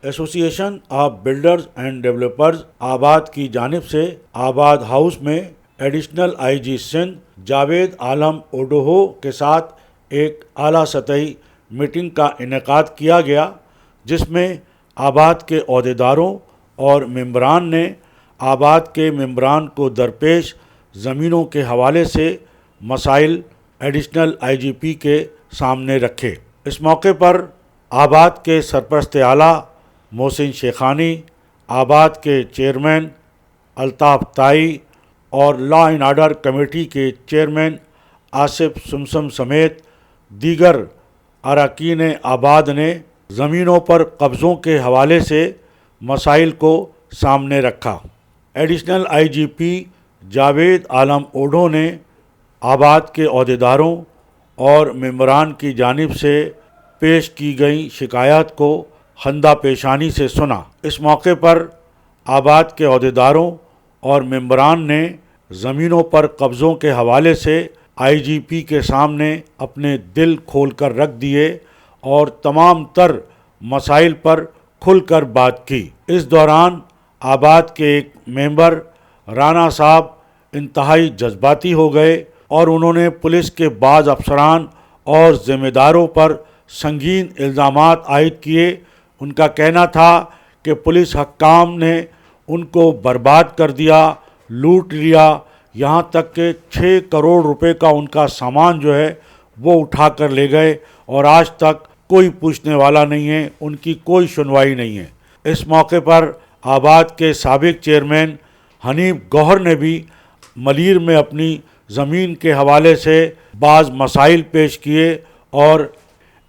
ایسوسی ایشن of builders and developers آباد کی جانب سے آباد ہاؤس میں ایڈیشنل آئی جی سندھ جاوید عالم اوڈوہو کے ساتھ ایک اعلیٰ سطحی میٹنگ کا انعقاد کیا گیا، جس میں آباد کے عہدیداروں اور ممبران نے آباد کے ممبران کو درپیش زمینوں کے حوالے سے مسائل ایڈیشنل آئی جی پی کے سامنے رکھے۔ اس موقع پر آباد کے سرپرست اعلیٰ محسن شیخانی، آباد کے چیئرمین الطاف تائی اور لا اینڈ آرڈر کمیٹی کے چیئرمین آصف سمسم سمیت دیگر اراکین آباد نے زمینوں پر قبضوں کے حوالے سے مسائل کو سامنے رکھا۔ Additional I G P Javed Alam Odho نے آباد کے عہدیداروں اور ممبران کی جانب سے پیش کی گئی شکایات کو خندہ پیشانی سے سنا۔ اس موقع پر آباد کے عہدیداروں اور ممبران نے زمینوں پر قبضوں کے حوالے سے آئی جی پی کے سامنے اپنے دل کھول کر رکھ دیے اور تمام تر مسائل پر کھل کر بات کی۔ اس دوران آباد کے ایک ممبر رانا صاحب انتہائی جذباتی ہو گئے اور انہوں نے پولیس کے بعض افسران اور ذمہ داروں پر سنگین الزامات عائد کیے۔ ان کا کہنا تھا کہ پولیس حکام نے ان کو برباد کر دیا، لوٹ لیا، یہاں تک کہ 6 کروڑ روپے کا ان کا سامان جو ہے وہ اٹھا کر لے گئے اور آج تک کوئی پوچھنے والا نہیں ہے، ان کی کوئی سنوائی نہیں ہے۔ اس موقع پر آباد کے سابق چیئرمین حنیف گوہر نے بھی ملیر میں اپنی زمین کے حوالے سے بعض مسائل پیش کیے اور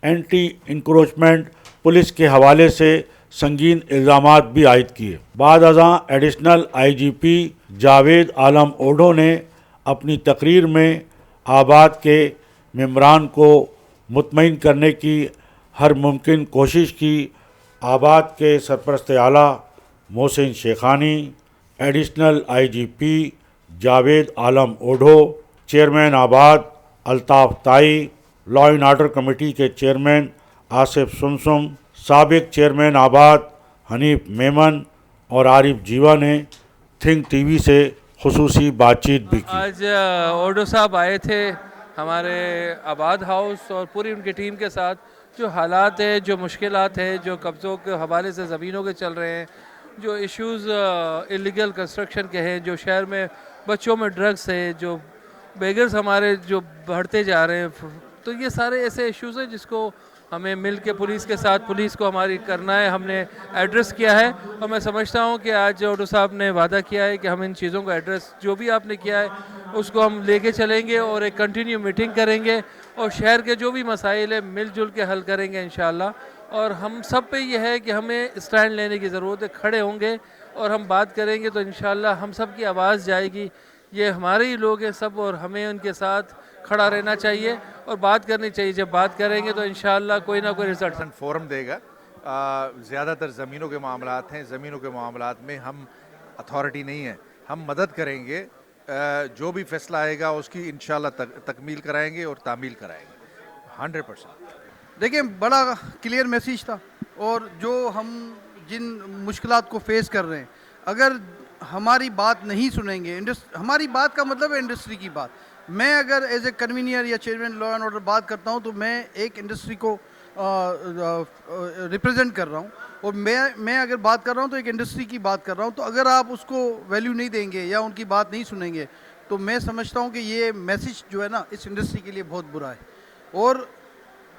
اینٹی انکروچمنٹ پولیس کے حوالے سے سنگین الزامات بھی عائد کیے۔ بعد ازاں additional I G P Javed Alam Odho نے اپنی تقریر میں آباد کے ممبران کو مطمئن کرنے کی ہر ممکن کوشش کی۔ آباد کے سرپرست اعلیٰ Mohsin Sheikhani, additional I G P Javed Alam Odho, chairman ABAD Altaf Tai, law and order committee کے چیئرمین آصف سمسم، سابق چیئرمین آباد حنیف میمن اور عارف جیوا نے تھنک ٹی وی سے خصوصی بات چیت بھی کی۔ آج اوڈو صاحب آئے تھے ہمارے آباد ہاؤس اور پوری ان کی ٹیم کے ساتھ۔ جو حالات ہیں، جو مشکلات ہیں، جو قبضوں کے حوالے سے زمینوں کے چل رہے ہیں، جو ایشوز اللیگل کنسٹرکشن کے ہیں، جو شہر میں بچوں میں ڈرگس ہے، جو بیگرز ہمارے جو بڑھتے جا رہے ہیں، تو یہ سارے ایسے ایشوز ہیں جس کو ہمیں مل کے پولیس کے ساتھ پولیس کو ہماری کرنا ہے۔ ہم نے ایڈریس کیا ہے اور میں سمجھتا ہوں کہ آج اوڈو صاحب نے وعدہ کیا ہے کہ ہم ان چیزوں کا ایڈریس جو بھی آپ نے کیا ہے اس کو ہم لے کے چلیں گے اور ایک کنٹینیو میٹنگ کریں گے اور شہر کے جو بھی مسائل ہیں مل جل کے حل کریں گے انشاءاللہ۔ اور ہم سب پہ یہ ہے کہ ہمیں اسٹینڈ لینے کی ضرورت ہے، کھڑے ہوں گے اور ہم بات کریں گے تو انشاءاللہ ہم سب کی آواز جائے گی۔ یہ ہمارے ہی لوگ ہیں سب اور ہمیں ان کے ساتھ کھڑا رہنا چاہیے اور بات کرنی چاہیے۔ جب بات کریں گے تو انشاءاللہ کوئی نہ کوئی رزلٹ فورم دے گا۔ زیادہ تر زمینوں کے معاملات ہیں، زمینوں کے معاملات میں ہم اتھارٹی نہیں ہیں، ہم مدد کریں گے۔ جو بھی فیصلہ آئے گا اس کی انشاءاللہ تکمیل کرائیں گے اور تعمیل کرائیں گے 100%۔ دیکھیں، بڑا کلیئر میسیج تھا اور جو ہم جن مشکلات کو فیس کر رہے ہیں، اگر ہماری بات نہیں سنیں گے، ہماری بات کا مطلب ہے انڈسٹری کی بات۔ میں اگر ایز اے کنوینئر یا چیئرمین لا اینڈ آرڈر بات کرتا ہوں تو میں ایک انڈسٹری کو ریپرزینٹ کر رہا ہوں اور میں اگر بات کر رہا ہوں تو ایک انڈسٹری کی بات کر رہا ہوں۔ تو اگر آپ اس کو ویلیو نہیں دیں گے یا ان کی بات نہیں سنیں گے تو میں سمجھتا ہوں کہ یہ میسیج جو ہے نا اس انڈسٹری کے لیے بہت برا ہے۔ اور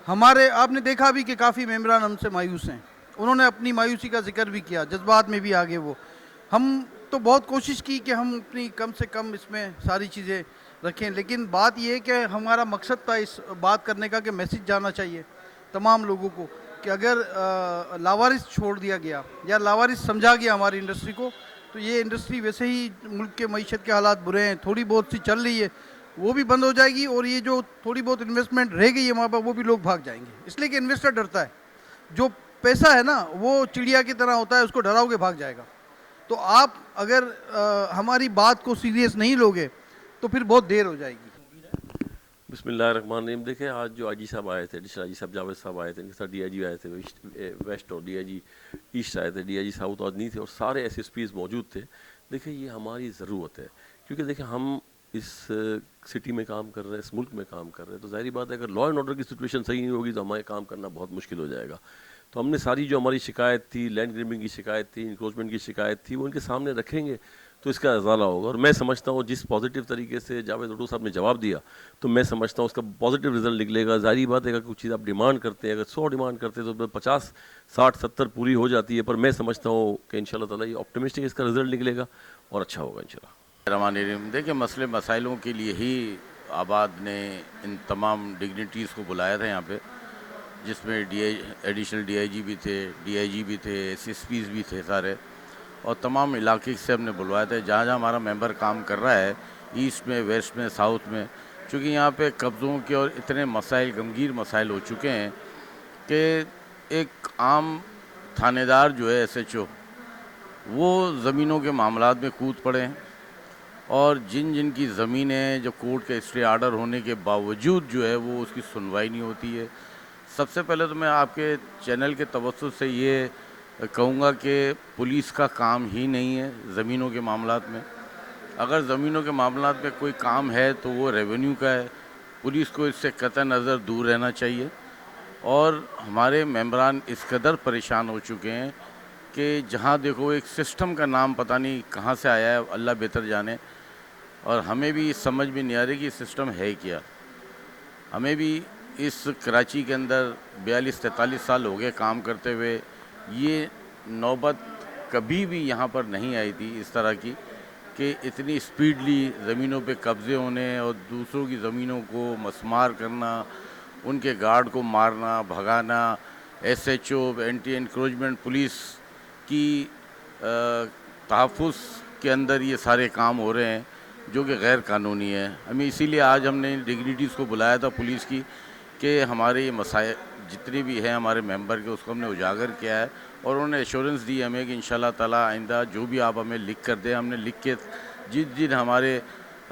ہمارے آپ نے دیکھا بھی کہ کافی ممبران ہم سے مایوس ہیں، انہوں نے اپنی مایوسی کا ذکر بھی کیا، جذبات میں بھی آگے وہ۔ ہم تو بہت کوشش کی کہ ہم اپنی کم سے کم اس میں ساری چیزیں رکھیں، لیکن بات یہ ہے کہ ہمارا مقصد تھا اس بات کرنے کا کہ میسیج جانا چاہیے تمام لوگوں کو کہ اگر لاوارث چھوڑ دیا گیا یا لاوارث سمجھا گیا ہماری انڈسٹری کو تو یہ انڈسٹری ویسے ہی ملک کے معیشت کے حالات برے ہیں، تھوڑی بہت سی چل رہی ہے وہ بھی بند ہو جائے گی اور یہ جو تھوڑی بہت انویسٹمنٹ رہ گئی ہے وہاں پر وہ بھی لوگ بھاگ جائیں گے، اس لیے کہ انویسٹر ڈرتا ہے۔ جو پیسہ ہے نا وہ چڑیا کی طرح ہوتا ہے، اس کو ڈراؤ گے بھاگ جائے گا۔ تو آپ اگر ہماری بات کو سیریس نہیں لوگے تو پھر بہت دیر ہو جائے گی۔ بسم اللہ الرحمن الرحیم۔ دیکھیں، آج جو آئی جی صاحب آئے تھے، ایڈیشنل آئی جی صاحب جاوید صاحب آئے تھے، ان کے ساتھ ڈی آئی جی آئے تھے ویسٹ اور ڈی آئی جی ایسٹ آئے تھے, DIG ساؤتھ آج نہیں تھے, اور سارے SSPs موجود تھے. دیکھیں یہ ہماری ضرورت ہے, کیونکہ دیکھیں ہم اس سٹی میں کام کر رہے ہیں, اس ملک میں کام کر رہے ہیں, تو ظاہری بات ہے اگر لا اینڈ آرڈر کی سچویشن صحیح نہیں ہوگی تو ہمارے کام کرنا بہت مشکل ہو جائے گا. تو ہم نے ساری جو ہماری شکایت تھی, لینڈ گریبنگ کی شکایت تھی, انکروچمنٹ کی شکایت تھی, وہ ان کے سامنے رکھیں گے تو اس کا ازالہ ہوگا. اور میں سمجھتا ہوں جس پازیٹیو طریقے سے جاوید اوڈو صاحب نے جواب دیا, تو میں سمجھتا ہوں اس کا پازیٹیو رزلٹ نکلے گا. ظاہری بات ہے اگر کچھ چیز آپ ڈیمانڈ کرتے ہیں, اگر 100 ڈیمانڈ کرتے ہیں تو 50 60 70 پوری ہو جاتی ہے, پر میں سمجھتا ہوں کہ انشاءاللہ تعالیٰ یہ آپٹیمسٹک اس کا رزلٹ نکلے گا اور اچھا ہوگا انشاءاللہ. رحمان الرحیم. دیکھیں مسئلے مسائلوں کے لیے ہی آباد نے ان تمام ڈگنیٹیز کو بلایا تھا یہاں پہ, جس میں ایڈیشنل DIG بھی تھے, DIG بھی تھے, SSPs بھی تھے سارے, اور تمام علاقے سے ہم نے بلوایا تھا جہاں جہاں ہمارا ممبر کام کر رہا ہے, ایسٹ میں, ویسٹ میں, ساؤتھ میں. چونکہ یہاں پہ قبضوں کے اور اتنے مسائل, غمگیر مسائل ہو چکے ہیں کہ ایک عام تھانے دار جو ہے SHO, وہ زمینوں کے معاملات میں کود پڑے ہیں, اور جن کی زمینیں جو کورٹ کے اسٹے آرڈر ہونے کے باوجود جو ہے وہ اس کی سنوائی نہیں ہوتی ہے. سب سے پہلے تو میں آپ کے چینل کے توسط سے یہ کہوں گا کہ پولیس کا کام ہی نہیں ہے زمینوں کے معاملات میں. اگر زمینوں کے معاملات میں کوئی کام ہے تو وہ ریونیو کا ہے. پولیس کو اس سے قطع نظر دور رہنا چاہیے. اور ہمارے ممبران اس قدر پریشان ہو چکے ہیں کہ جہاں دیکھو ایک سسٹم کا نام پتہ نہیں کہاں سے آیا ہے, اللہ بہتر جانے, اور ہمیں بھی سمجھ میں نہیں آ رہی کہ سسٹم ہے کیا. ہمیں بھی اس کراچی کے اندر 42-43 سال ہو گئے کام کرتے ہوئے, یہ نوبت کبھی بھی یہاں پر نہیں آئی تھی اس طرح کی کہ اتنی اسپیڈلی زمینوں پہ قبضے ہونے اور دوسروں کی زمینوں کو مسمار کرنا, ان کے گارڈ کو مارنا, بھگانا, SHO, اینٹی انکروچمنٹ پولیس کی تحفظ کے اندر یہ سارے کام ہو رہے ہیں جو کہ غیر قانونی ہے. ہمیں اسی لیے آج ہم نے ڈگنیٹیز کو بلایا تھا پولیس کی کہ ہمارے یہ مسائل جتنے بھی ہیں ہمارے ممبر کے, اس کو ہم نے اجاگر کیا ہے, اور انہوں نے ایشورنس دی ہمیں کہ انشاءاللہ تعالیٰ آئندہ جو بھی آپ ہمیں لکھ کر دیں. ہم نے لکھ کے جن ہمارے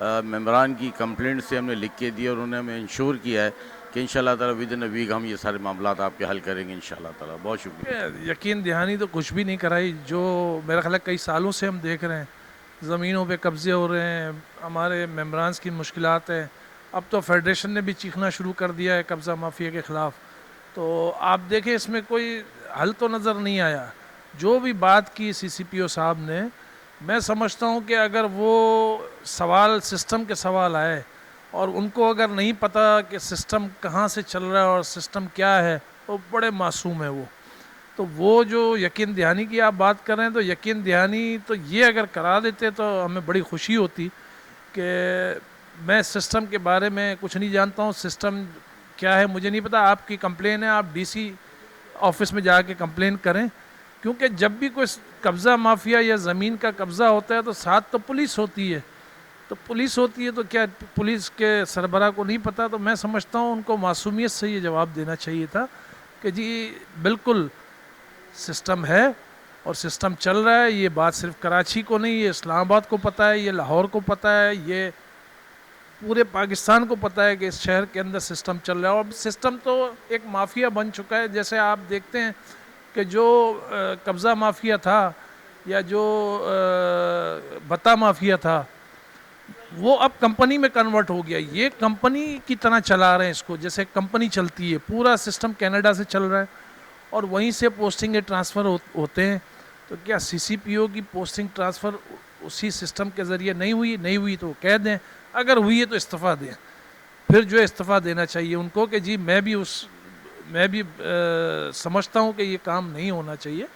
ممبران کی کمپلینٹ سے ہم نے لکھ کے دی, اور انہوں نے ہمیں انشور کیا ہے کہ انشاءاللہ تعالیٰ ود ان ویک ہم یہ سارے معاملات آپ کے حل کریں گے انشاءاللہ تعالیٰ. بہت شکریہ. یقین دہانی تو کچھ بھی نہیں کرائی. جو میرا خیال ہے کئی سالوں سے ہم دیکھ رہے ہیں زمینوں پہ قبضے ہو رہے ہیں, ہمارے ممبرانس کی مشکلات ہیں. اب تو فیڈریشن نے بھی چیخنا شروع کر دیا ہے قبضہ مافیا کے خلاف. تو آپ دیکھیں اس میں کوئی حل تو نظر نہیں آیا. جو بھی بات کی CCPO صاحب نے, میں سمجھتا ہوں کہ اگر وہ سوال سسٹم کے سوال آئے اور ان کو اگر نہیں پتہ کہ سسٹم کہاں سے چل رہا ہے اور سسٹم کیا ہے, وہ بڑے معصوم ہے وہ. تو وہ جو یقین دہانی کی آپ بات کر رہے ہیں, تو یقین دہانی تو یہ اگر کرا دیتے تو ہمیں بڑی خوشی ہوتی. کہ میں سسٹم کے بارے میں کچھ نہیں جانتا ہوں, سسٹم کیا ہے مجھے نہیں پتہ. آپ کی کمپلین ہے, آپ DC آفس میں جا کے کمپلین کریں, کیونکہ جب بھی کوئی قبضہ مافیا یا زمین کا قبضہ ہوتا ہے تو ساتھ تو پولیس ہوتی ہے. تو پولیس ہوتی ہے تو کیا پولیس کے سربراہ کو نہیں پتہ؟ تو میں سمجھتا ہوں ان کو معصومیت سے یہ جواب دینا چاہیے تھا کہ جی بالکل سسٹم ہے اور سسٹم چل رہا ہے. یہ بات صرف کراچی کو نہیں, یہ اسلام آباد کو پتہ ہے, یہ لاہور کو پتہ ہے, یہ پورے پاکستان کو پتہ ہے کہ اس شہر کے اندر سسٹم چل رہا ہے. اور سسٹم تو ایک مافیا بن چکا ہے. جیسے آپ دیکھتے ہیں کہ جو قبضہ مافیا تھا یا جو بتا مافیا تھا, وہ اب کمپنی میں کنورٹ ہو گیا. یہ کمپنی کی طرح چلا رہے ہیں اس کو, جیسے کمپنی چلتی ہے. پورا سسٹم کینیڈا سے چل رہا ہے اور وہیں سے پوسٹنگیں ٹرانسفر ہوتے ہیں. تو کیا CCPO کی پوسٹنگ ٹرانسفر اسی سسٹم کے ذریعے نہیں ہوئی؟ نہیں ہوئی تو کہہ دیں, اگر ہوئی ہے تو استعفیٰ دیں. پھر جو استعفیٰ دینا چاہیے ان کو کہ جی میں بھی سمجھتا ہوں کہ یہ کام نہیں ہونا چاہیے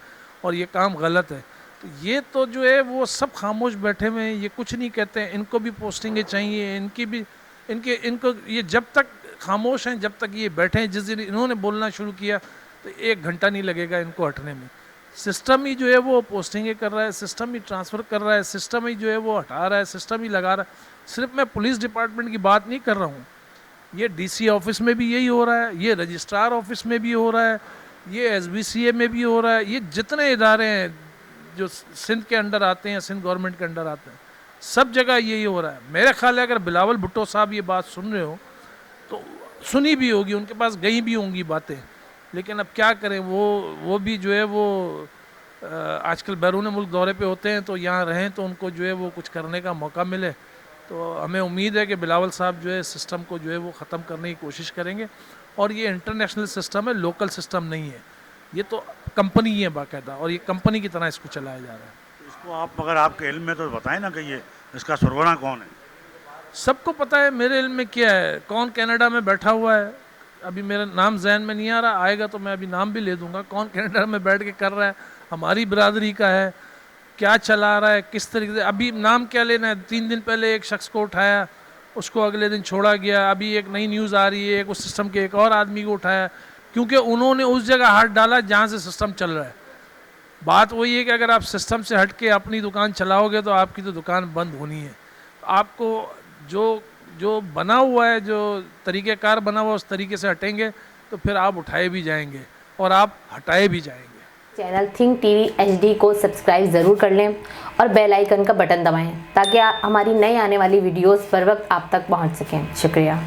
اور یہ کام غلط ہے. تو یہ تو جو ہے وہ سب خاموش بیٹھے ہوئے ہیں, یہ کچھ نہیں کہتے ہیں. ان کو بھی پوسٹنگیں چاہیے, ان کو یہ جب تک خاموش ہیں, جب تک یہ بیٹھے ہیں. جس دن انہوں نے بولنا شروع کیا تو 1 گھنٹہ نہیں لگے گا ان کو ہٹنے میں. سسٹم ہی جو ہے وہ پوسٹنگیں کر رہا ہے, سسٹم ہی ٹرانسفر کر رہا ہے, سسٹم ہی جو ہے وہ ہٹا رہا ہے, سسٹم ہی لگا رہا ہے. صرف میں پولیس ڈپارٹمنٹ کی بات نہیں کر رہا ہوں, یہ DC آفس میں بھی یہی ہو رہا ہے, یہ رجسٹرار آفس میں بھی ہو رہا ہے, یہ SBCA میں بھی ہو رہا ہے. یہ جتنے ادارے ہیں جو سندھ کے انڈر آتے ہیں, سندھ گورنمنٹ کے انڈر آتے ہیں, سب جگہ یہی ہو رہا ہے. میرے خیال ہے اگر بلاول بھٹو صاحب یہ بات سن رہے ہو تو سنی بھی ہوگی, ان کے پاس گئی بھی ہوں گی باتیں, لیکن اب کیا کریں, وہ بھی جو ہے وہ آج کل بیرون ملک دورے پہ ہوتے ہیں تو یہاں رہیں تو ان کو جو ہے وہ کچھ کرنے کا موقع ملے. تو ہمیں امید ہے کہ بلاول صاحب جو ہے سسٹم کو جو ہے وہ ختم کرنے کی کوشش کریں گے. اور یہ انٹرنیشنل سسٹم ہے, لوکل سسٹم نہیں ہے. یہ تو کمپنی ہی ہے باقاعدہ, اور یہ کمپنی کی طرح اس کو چلایا جا رہا ہے. اس کو آپ اگر آپ کے علم میں تو بتائیں نا کہ یہ اس کا سربراہ کون ہے؟ سب کو پتہ ہے میرے علم میں کیا ہے, کون کینیڈا میں بیٹھا ہوا ہے. ابھی میرا نام ذہن میں نہیں آ رہا, آئے گا تو میں ابھی نام بھی لے دوں گا. کون کینیڈا میں بیٹھ کے کر رہا ہے, ہماری برادری کا ہے, کیا چلا رہا ہے, کس طریقے سے. ابھی نام کیا لینا ہے, 3 دن پہلے ایک شخص کو اٹھایا, اس کو اگلے دن چھوڑا گیا. ابھی ایک نئی نیوز آ رہی ہے, ایک اس سسٹم کے ایک اور آدمی کو اٹھایا, کیونکہ انہوں نے اس جگہ ہاتھ ڈالا جہاں سے سسٹم چل رہا ہے. بات وہی ہے کہ اگر آپ سسٹم سے ہٹ کے اپنی دکان چلاؤ گے تو آپ کی تو دکان بند ہونی ہے. آپ کو جو بنا ہوا ہے, جو طریقہ کار بنا ہوا ہے, اس طریقے سے ہٹیں گے تو پھر آپ اٹھائے بھی جائیں گے اور آپ ہٹائے بھی جائیں گے. Channel think T V HD کو سبسکرائب ضرور کر لیں اور بیل آئیکن کا بٹن دبائیں تاکہ ہماری نئی آنے والی ویڈیوز پر وقت آپ تک پہنچ سکیں. شکریہ.